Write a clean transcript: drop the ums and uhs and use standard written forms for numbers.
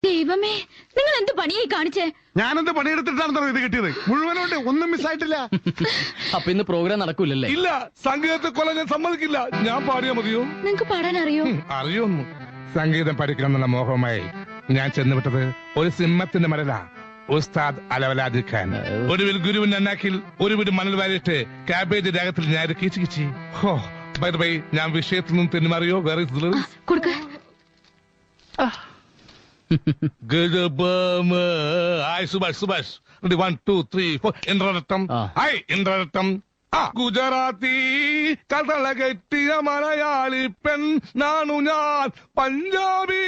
ദൈവമേ, നിങ്ങൾ എന്ത് പണിയായി കാണിച്ചേ? ഞാനെന്ത് പണിയെടുത്തിട്ടാണ് ഇത് കിട്ടിയത്? മുഴുവനോട്ട് ഒന്നും മിസ്സായിട്ടില്ല. അപ്പൊ ഇന്ന് പ്രോഗ്രാം നടക്കൂലല്ലേ? ഇല്ല, സംഗീതത്തെ കൊല്ലാൻ ഞാൻ സമ്മതിക്കില്ല. ഞാൻ പാടിയാ മതിയോ? നിങ്ങക്ക് പാടാൻ അറിയോ? അറിയൊന്നു. സംഗീതം പഠിക്കണമെന്നുള്ള മോഹവുമായി ഞാൻ ചെന്നുവിട്ടത് ഒരു സിംഹത്തിന്റെ മരല, ഉസ്താദ് അലവലാദി ഖാൻ. ഒടുവിൽ ഗുരുവിന്റെ അന്നാക്കിൽ ഒരു വീട് മണൽ വാരിയിട്ട് കാബേജ് രാഗത്തിൽ ഞാൻ കീച്ചു കിച്ചി. ഹോ, ബൈ ബൈ, ഞാൻ വിഷയത്തിൽ നിന്നും തെന്നുമാറിയോ? വേറെ കൊടുക്ക. സുഭാഷ് സുഭാഷ് 1 2 3 4 ഇന്ദ്രരത്തം. ഹായ് ഇന്ദ്രരത്തം. ഗുജറാത്തി കഥള കെട്ടിയ മലയാളി പെൺ നാണു ഞാൻ, പഞ്ചാബി